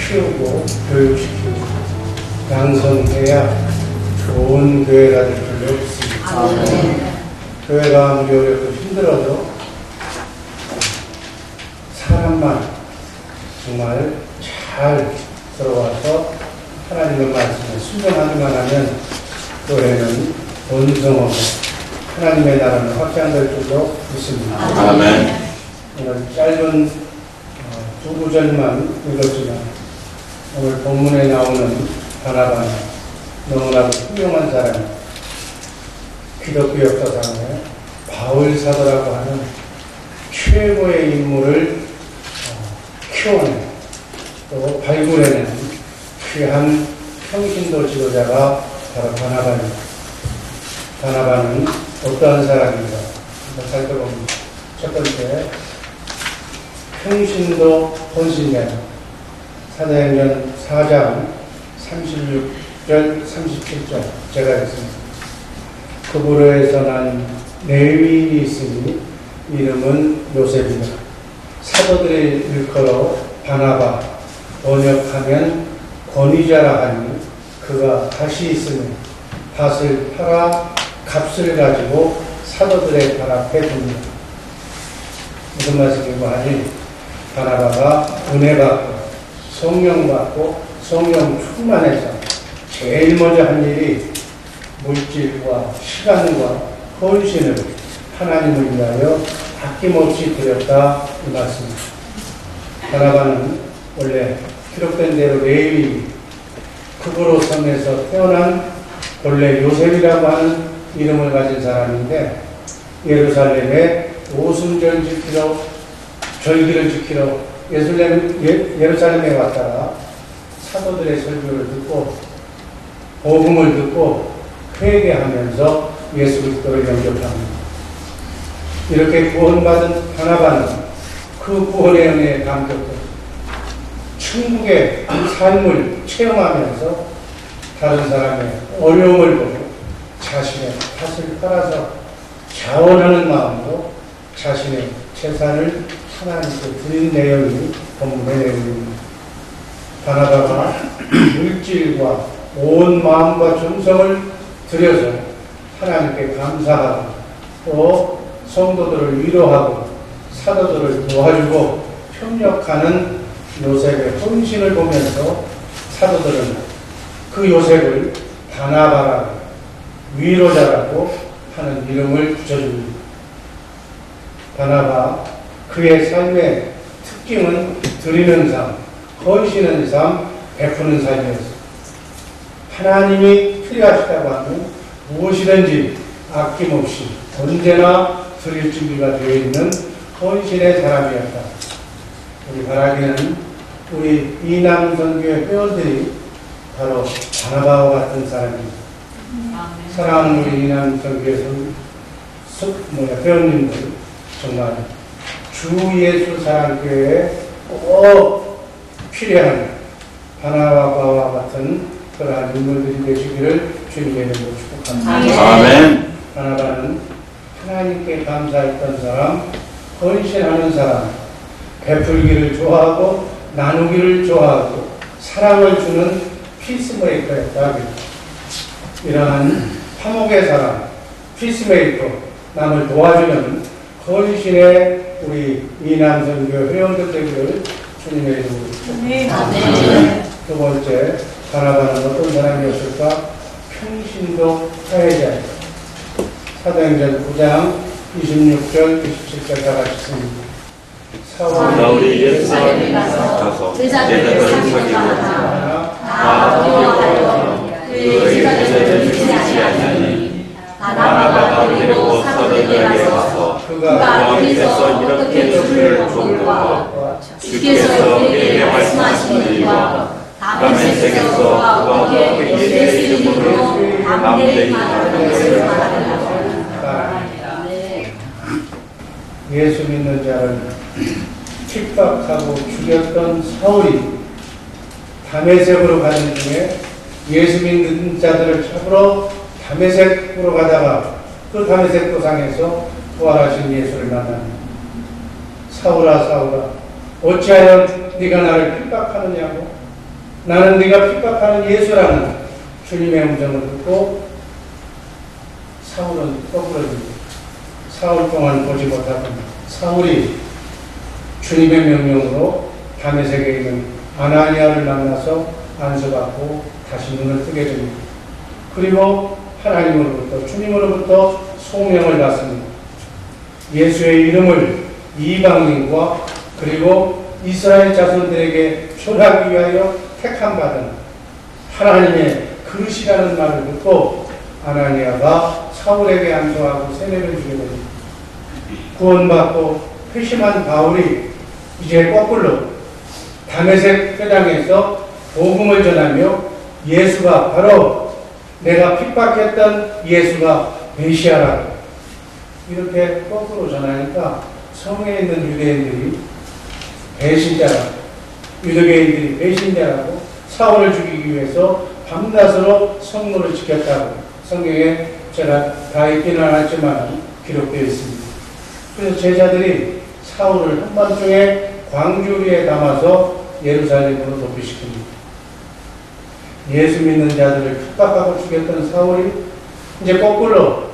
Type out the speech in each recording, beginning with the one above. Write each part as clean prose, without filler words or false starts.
키우고 교육시키고 양성해야 좋은 교회가 될 줄로 믿습니다. 교회가 아무리 어렵고 힘들어도 사람만 정말 잘 들어와서 하나님의 말씀에 순종하기만 하면 교회는 번성하고 하나님의 나라는 확장될 줄로 믿습니다. 아멘. 오늘 짧은 두 구절만 읽었지만 오늘 본문에 나오는 바나바는 너무나도 훌륭한 사람, 기독교 역사상에 바울 사도라고 하는 최고의 인물을 키워낸 또 발굴해낸 귀한 평신도 지도자가 바로 바나바입니다. 바나바는 어떠한 사람인가 한번 살펴봅니다. 첫 번째, 평신도 헌신자, 사도행전 4장 36절 37절 제가 읽습니다. 그부로에서 난 레위인이 있으니 이름은 요셉이다. 사도들의 일컬어 바나바, 번역하면 권위자라 하니 그가 밭이 있으며 밭을 팔아 값을 가지고 사도들의 발 앞에 둡니다. 무슨 말씀인고 하니 바나바가 은혜 받고 성령 받고 성령 충만해서 제일 먼저 한 일이 물질과 시간과 헌신을 하나님을 위하여 아낌없이 드렸다 이 말씀입니다. 바나바는 원래 기록된 대로 레위 그부로 성에서 태어난 본래 요셉이라고 하는 이름을 가진 사람인데 예루살렘에 오순절 지키러 절기를 지키러 예루살렘에 왔다가 사도들의 설교를 듣고 복음을 듣고 회개하면서 예수 그리스도를 영접합니다. 이렇게 구원받은 바나바는 그 구원의 은혜에 감격되고 천국의 삶을 체험하면서 다른 사람의 어려움을 보고 자신의 밭을 팔아서 자원하는 마음으로 자신의 재산을 하나님께 드린 내용이 본문의 내용입니다. 바나바가 물질과 온 마음과 정성을 들여서 하나님께 감사하고 또 성도들을 위로하고 사도들을 도와주고 협력하는 요셉의 헌신을 보면서 사도들은 그 요셉을 바나바라고 위로자라고 하는 이름을 붙여줍니다. 바나바 그의 삶의 특징은 드리는 삶, 헌신하는 삶, 베푸는 삶이었습니다. 하나님이 필요하시다고 하면 무엇이든지 아낌없이 언제나 드릴 준비가 되어 있는 헌신의 사람이었다. 우리 바라기는 우리 이남 선교회 회원들이 바로 바나바와 같은 사람입니다. 사랑하는 우리 이남 선교회 회원님들 정말 주 예수 사랑교회에 꼭 필요한 바나바와 같은 그러한 인물들이 되시기를 주님의 이름으로 축복합니다. 아멘. 바나바는 하나님께 감사했던 사람, 헌신하는 사람, 베풀기를 좋아하고 나누기를 좋아하고 사랑을 주는 피스메이커였다. 이러한 화목의 사람, 피스메이커, 남을 도와주는 헌신의 우리 이남선교 회원들 되기를 주님의 이름으로 축복합니다. 두 번째, 바나바는 어떤 사람이었을까? 평신도 사회자입니다. 사도행전 9장 26절 27절 다 같이 씁니다. 사울이 예루살렘에 가서 제자들을 사귀고 다 두려워하여 그의 제자들을 죽이지 아니하니 바나바가 데리고 사도들에게 와서 그가 거기서 이렇게 주를 종과 주께서 그에게 말씀하신 일과 다메섹에서 그가 어떻게 예수의 이름으로 담대히 말하는 것을 말하느라. 예수 믿는 자를 핍박하고 죽였던 사울이 다메섹으로 가는 중에 예수 믿는 자들을 잡으러 다메섹으로 가다가 그 다메섹 도상에서 부활하신 예수를 만납니다. 사울아 사울아 어찌하여 네가 나를 핍박하느냐고 나는 네가 핍박하는 예수라는 주님의 음성을 듣고 사울은 거꾸로집니다. 사흘 동안 보지 못하고 사울이 주님의 명령으로 다메섹에 있는 아나니아를 만나서 안수받고 다시 눈을 뜨게 됩니다. 그리고 하나님으로부터 주님으로부터 소명을 받습니다. 예수의 이름을 이방인과 그리고 이스라엘 자손들에게 전하기 위하여 택함받은 하나님의 그릇이라는 말을 듣고 아나니아가 사울에게 안수하고 세례를 주게 됩니다. 구원받고 회심한 바울이 이제 거꾸로 다메섹 회당에서 복음을 전하며 예수가 바로 내가 핍박했던 예수가 메시아라고 이렇게 거꾸로 전하니까 성에 있는 유대인들이 배신자라고, 유대인들이 배신자라고 사울을 죽이기 위해서 밤낮으로 성문을 지켰다고 성경에 제가 다 읽지는 않았지만 기록되어 있습니다. 그래서 제자들이 사울을 한밤중에 광주리에 담아서 예루살렘으로 도피시킵니다. 예수 믿는 자들을 핍박하고 죽였던 사울이 이제 거꾸로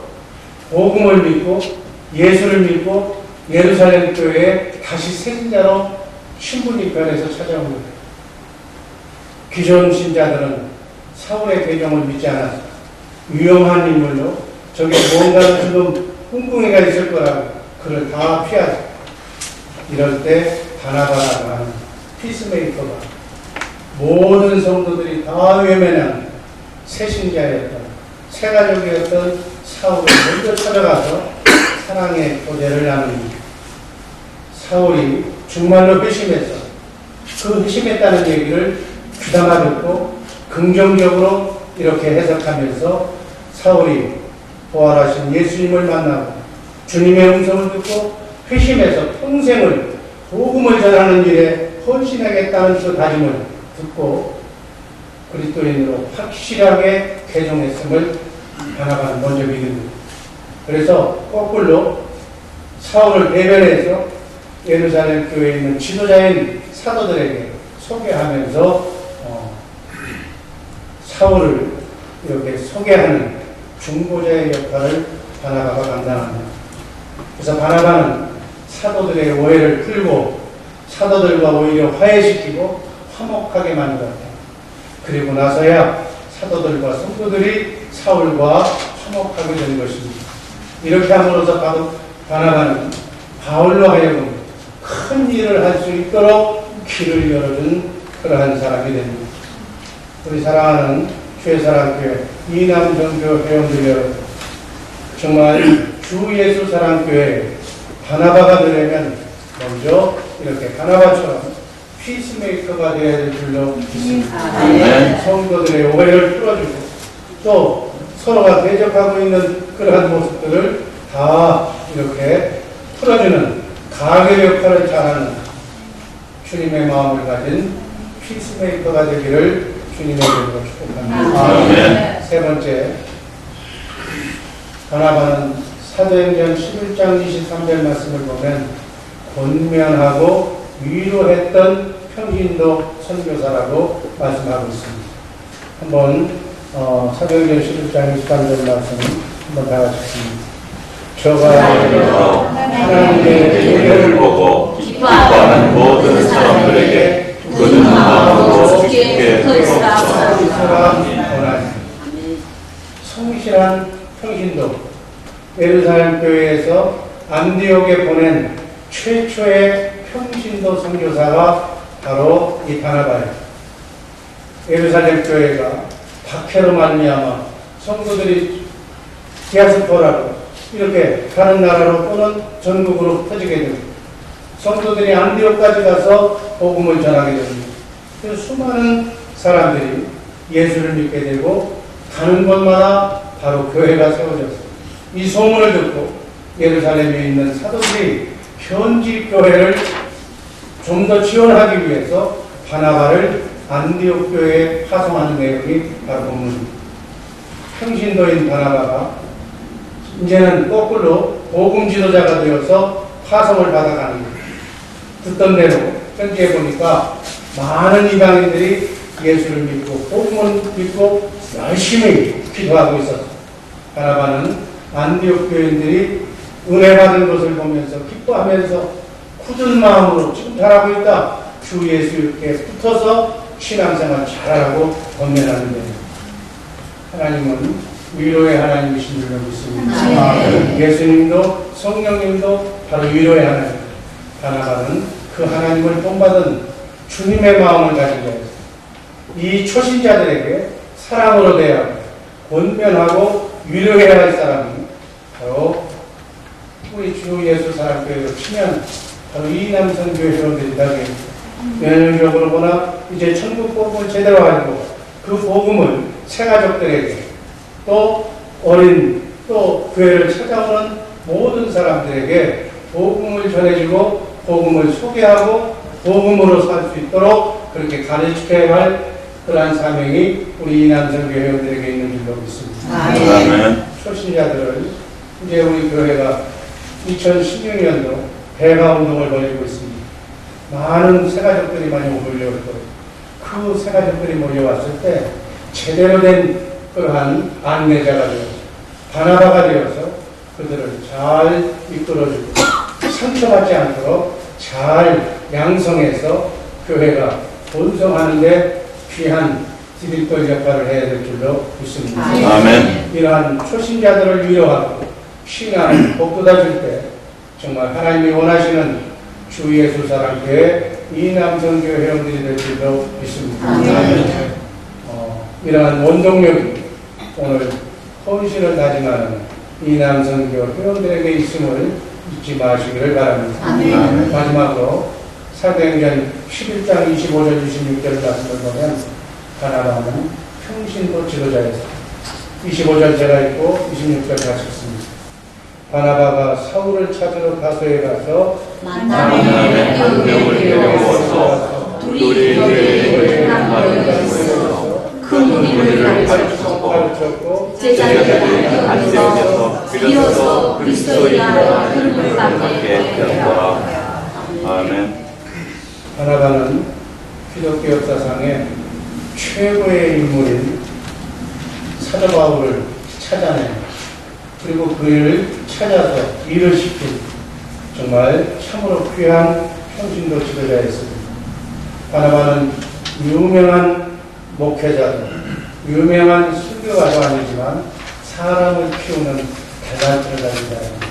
복음을 믿고 예수를 믿고 예루살렘 교회에 다시 생자로 신분이 변해서 찾아옵니다. 기존 신자들은 사울의 배경을 믿지 않았어요. 위험한 인물로 저게 뭔가 지금 꿍꿍이가 있을 거라고 그를 다 피하죠. 이럴 때 바나바라고 하는 피스메이커가 모든 성도들이 다 외면한 새신자였던 새가족이었던 사울을 먼저 찾아가서 사랑의 교제를 나눕니다. 사울이 정말로 회심해서 그 회심했다는 얘기를 귀담아 듣고 긍정적으로 이렇게 해석하면서 사울이 부활하신 예수님을 만나고 주님의 음성을 듣고 회심해서 평생을 복음을 전하는 일에 헌신하겠다는 그 다짐을 듣고 그리스도인으로 확실하게 개종했음을 바나바는 먼저 믿습니다. 그래서 거꾸로 사울을 대변해서 예루살렘 교회에 있는 지도자인 사도들에게 소개하면서 사울을 이렇게 소개하는 중보자의 역할을 바나바가 감당합니다. 그래서 바나바는 사도들의 오해를 풀고 사도들과 오히려 화해시키고 화목하게 만들었다. 그리고 나서야 사도들과 성도들이 사울과 화목하게 된 것입니다. 이렇게 함으로써 바나바는 바울로 하여금 큰 일을 할 수 있도록 길을 열어준 그러한 사람이 됩니다. 우리 사랑하는 주의사랑교회 이남정교 회원들 여러분, 정말 주 예수 사랑교회 바나바가 되려면 먼저 이렇게 바나바처럼 피스메이커가 되어야 될 줄로 믿습니다. 성도들의 오해를 풀어주고 또 서로가 대적하고 있는 그러한 모습들을 다 이렇게 풀어주는 가교 역할을 잘하는 주님의 마음을 가진 피스메이커가 되기를 주님의 이름으로 축복합니다. 세 번째, 바나바는 사도행전 11장 23절 말씀을 보면 권면하고 위로했던 평신도 선교사라고 말씀하고 있습니다. 한번 사도행전 11장 23절 말씀 한번 다 같이 읽습니다. 저가 하나님의 은혜를 보고 기뻐하는 모든 사람들에게 그는 마음으로 깊게 붙어있으라 원하니. 성실한 평신도 예루살렘 교회에서 안디옥에 보낸 최초의 평신도 선교사가 바로 이 바나바예요. 예루살렘 교회가 박해로 말미암아 성도들이 디아스포라로 이렇게 다른 나라로 또는 전국으로 퍼지게 됩니다. 성도들이 안디옥까지 가서 복음을 전하게 됩니다. 그래서 수많은 사람들이 예수를 믿게 되고 가는 곳마다 바로 교회가 세워졌습니다. 이 소문을 듣고 예루살렘에 있는 사도들이 현지 교회를 좀 더 지원하기 위해서 바나바를 안디옥 교회에 파송하는 내용이 바로 본문입니다. 평신도인 바나바가 이제는 거꾸로 복음 지도자가 되어서 파송을 받아가는 거예요. 듣던 대로 편지해 보니까 많은 이방인들이 예수를 믿고 복음을 믿고 열심히 기도하고 있었다. 바나바는 안디옥 교인들이 은혜 받은 것을 보면서 기뻐하면서 굳은 마음으로 지금 잘하고 있다. 주 예수께 붙어서 신앙생활 잘하라고 권면하는데 하나님은 위로의 하나님이신 줄로 믿습니다. 예수님도 성령님도 바로 위로의 하나님. 바나바는 그 하나님을 본받은 주님의 마음을 가진 자였습니다. 이 초신자들에게 사랑으로 대하고 권면하고 위로해야 할 사람이 바로 우리 주 예수 사랑교회로 치면 바로 이 남성교회 회원들이다. 면역적으로 보나 이제 천국 복음을 제대로 알고 그 복음을 새가족들에게 또 어린 또 교회를 찾아오는 모든 사람들에게 복음을 전해주고 복음을 소개하고 복음으로 살 수 있도록 그렇게 가르쳐야 할 그러한 사명이 우리 이남성교회 회원들에게 있는 줄로 믿습니다. 아멘. 초신자들을 이제 우리 교회가 2016년도 배가 운동을 벌이고 있습니다. 많은 새가족들이 많이 몰려올 거예요. 그 새가족들이 몰려왔을 때 제대로 된 그러한 안내자가 되어서 바나바가 되어서 그들을 잘 이끌어주고 상처받지 않도록 잘 양성해서 교회가 본성하는데 귀한 디딤돌 역할을 해야 될 줄로 믿습니다. 아멘. 이러한 초신자들을 위로하고 신앙을 복돋아줄 때 정말 하나님이 원하시는 주 예수 사랑교회 이남성교회 회원들이 될 줄로 믿습니다. 아멘. 이러한 원동력이 오늘 헌신을 다짐하는 이남성교회 회원들에게 있음을 잊지 마시기를 바랍니다. 아멘. 마지막으로 사도행전 11장 25절 26절 말씀을 보면 바나바는 평신도 지도자였습니다. 25절 제가 읽고 26절 같이 읽습니다. 바나바가 사울을 찾으러 다소에 가서 만남의 한 명을 데려와서 둘이 교회에 모여서 큰 무리를 가르쳤고 제자들이 안세워서 비로소 그리스도인이라 이름을 받게 되었더라. 아멘. 바나바는 기독교 역사상의 최고의 인물인 사도 바울을 찾아내 그리고 그를 찾아서 일을 시킨 정말 참으로 귀한 평신도 지도자였습니다. 바나바는 유명한 목회자도 유명한 설교가도 아니지만 사람을 키우는 대단체를 가진 자입니다.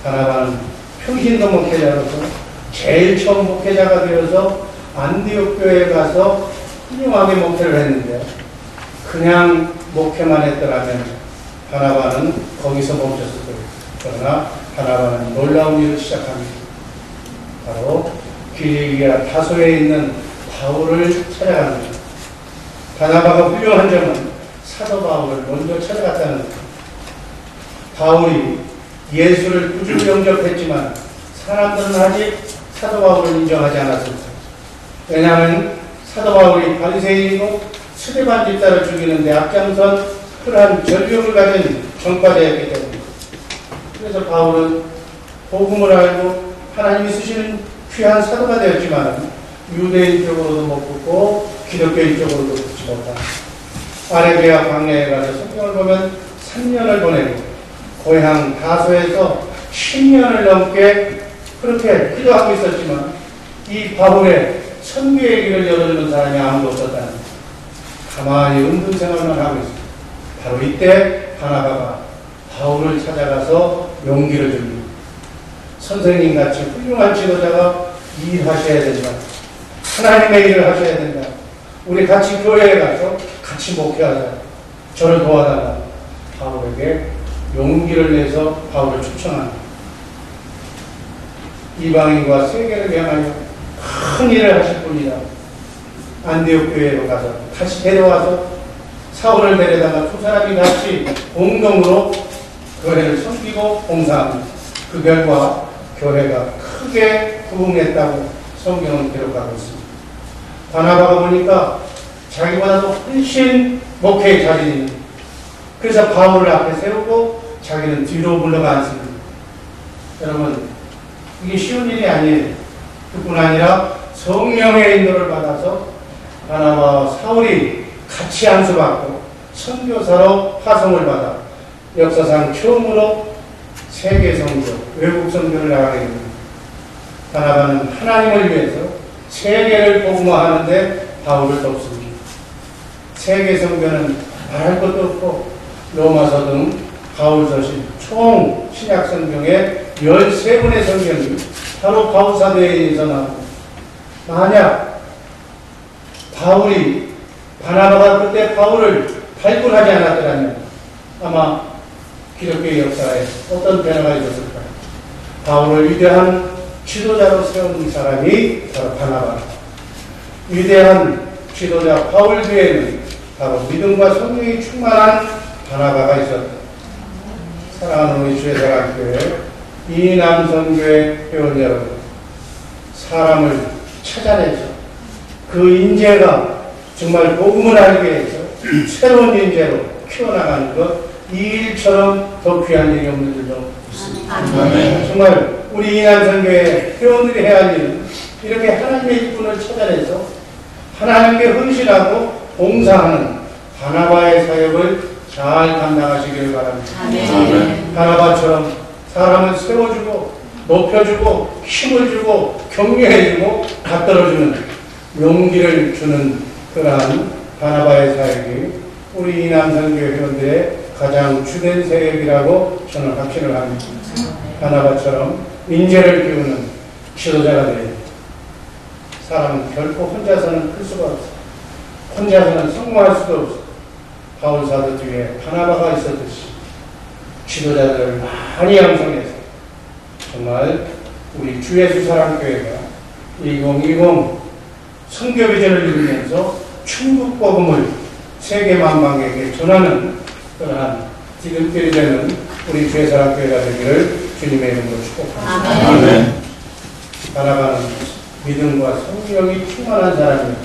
바나바는 평신도 목회자로서 제일 처음 목회자가 되어서 안디옥 교회에 가서 훌륭하게 목회를 했는데 그냥 목회만 했더라면 바나바는 거기서 멈췄을 거예요. 그러나 바나바는 놀라운 일을 시작합니다. 바로 길리기아 다소에 있는 바울을 찾아갑니다. 바나바가 훌륭한 점은 사도 바울을 먼저 찾아갔다는 거예요. 바울이 예수를 구주로 영접했지만 사람들은 아직 사도 바울을 인정하지 않았습니다. 왜냐하면 사도 바울이 바리새인이고 스데반 집사를 죽이는데 앞장선 그러한 절벽을 가진 전과자였기 때문에 그래서 바울은 복음을 알고 하나님이 쓰시는 귀한 사도가 되었지만 유대인 쪽으로도 못 붙고 기독교인 쪽으로도 붙지 못한 아레비아 광야에 가서 성경을 보면 3년을 보내고 고향 다소에서 10년을 넘게 그렇게 기도하고 있었지만 이 바울의 선교의 길을 열어주는 사람이 아무도 없었다는 가만히 은둔 생활만 하고 있습니다. 바로 이때 바나바가 바울을 찾아가서 용기를 줍니다. 선생님같이 훌륭한 지도자가 일하셔야 된다. 하나님의 일을 하셔야 된다. 우리 같이 교회에 가서 같이 목회하자. 저를 도와달라. 바울에게 용기를 내서 바울을 초청합니다. 이방인과 세계를 향하여 큰 일을 하실 분이다. 안디옥 교회로 가서 다시 데려와서 사울을 데려다가 두 사람이 같이 공동으로 교회를 섬기고 봉사합니다. 그 결과 교회가 크게 부흥했다고 성경은 기록하고 있습니다. 바나바가 보니까 자기보다도 훨씬 목회의 자질이 있는 그래서 바울을 앞에 세우고 자기는 뒤로 물러가 앉습니다. 여러분 이게 쉬운 일이 아니에요. 그뿐 아니라 성령의 인도를 받아서 바나바와 사울이 같이 안수받고 선교사로 파송을 받아 역사상 처음으로 세계 선교, 외국 선교를 나가게 됩니다. 바나바는 하나님을 위해서 세계를 복음화하는데 바울을 돕습니다. 세계 선교는 말할 것도 없고 로마서 등 바울서신 총 신약 성경의 13권의 성경이 바로 바울 사도에 의해서 나옵니다. 만약 바울이 바나바가 그때 바울을 발굴하지 않았더라면 아마 기독교의 역사에 어떤 변화가 있었을까요? 바울을 위대한 지도자로 세운 사람이 바로 바나바. 위대한 지도자 바울 뒤에는 바로 믿음과 성령이 충만한 바나바가 있었다. 사랑하는 우리 주의사랑교회 이남선교회 회원 여러분, 사람을 찾아내서 그 인재가 정말 복음을 알게 해서 새로운 인재로 키워나가는 것, 이 일처럼 더 귀한 일이 없는 줄도 있습니다. 정말 우리 이남선교회 회원들이 해야 할 일은 이렇게 하나님의 일꾼을 찾아내서 하나님께 헌신하고 봉사하는 바나바의 사역을 잘 감당하시기를 바랍니다. 바나바처럼 사람을 세워주고 높여주고 힘을 주고 격려해주고 받들어주는 용기를 주는 그러한 바나바의 사역이 우리 이남선교회 회원들의 가장 주된 사역이라고 저는 확신을 합니다. 바나바처럼 인재를 키우는 지도자가 되어 사람은 결코 혼자서는 클 수가 없어. 혼자서는 성공할 수도 없어. 바울 사도 뒤에 바나바가 있었듯이 지도자들을 많이 양성해서 정말 우리 주 예수 사랑교회가 2020 선교 비전을 이루면서 충북 복음을 세계 만방에게 전하는 그러한 지름길이 되는 우리 주 예수 사랑교회가 되기를 주님의 이름으로 축복합니다. 아멘. 바나바는 믿음과 성령이 충만한 사람이요,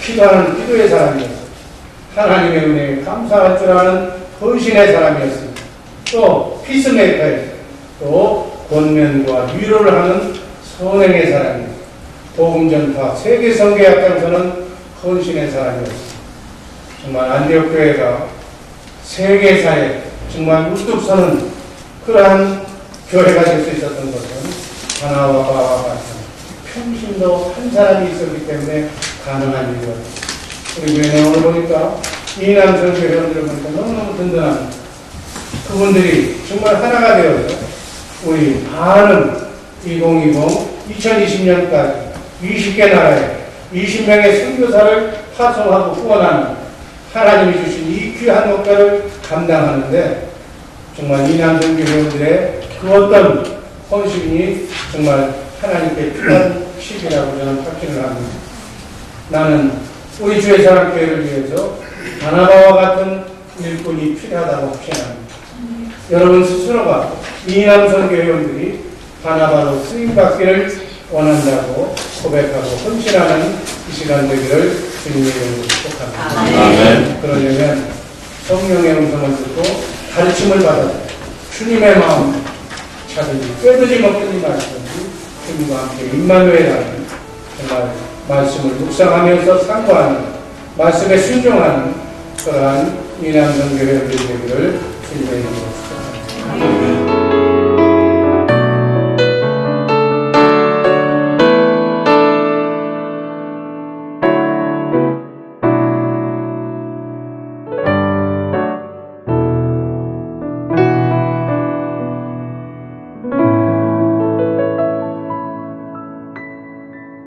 기도하는 기도의 사람이었습니다. 하나님의 은혜에 감사할 줄 아는 헌신의 사람이었습니다. 또 피스메이커였습니다. 또 권면과 위로를 하는 선행의 사람이었습니다. 복음 전파, 세계 선교 앞장서는 헌신의 사람이었습니다. 정말 안디옥 교회가 세계사에 정말 우뚝 서는 그러한 교회가 될 수 있었던 것은 바나바와 같은 평신도 한 사람이 있었기 때문에 가능한 일이었습니다. 우리 교회는 오늘 보니까 이남선교 회원들을 보니까 너무너무 든든한 그분들이 정말 하나가 되어서 우리 많은 2020년까지 20개 나라에 20명의 선교사를 파송하고 후원하는 하나님이 주신 이 귀한 목표를 감당하는데 정말 이남선교 회원들의 그 어떤 헌신이 정말 하나님께 필요한 시기라고 저는 확신을 합니다. 나는 우리 주의 사랑교회를 위해서 바나바와 같은 일꾼이 필요하다고 확신합니다. 여러분 스스로가 이남선교 회원들이 바나바로 쓰임받기를 원한다고 고백하고 헌신하는 이 시간 되기를 주님의 이름으로 축복합니다. 아멘. 그러려면 성령의 음성을 듣고 가르침을 받아 주님의 마음 찾으니 꿰두지 먹든지 말든지 주님과 함께 임마누엘하는 정말 말씀을 묵상하면서 상고하는 말씀에 순종하는 그러한 이남선교회를 되기를 주님의 이름으로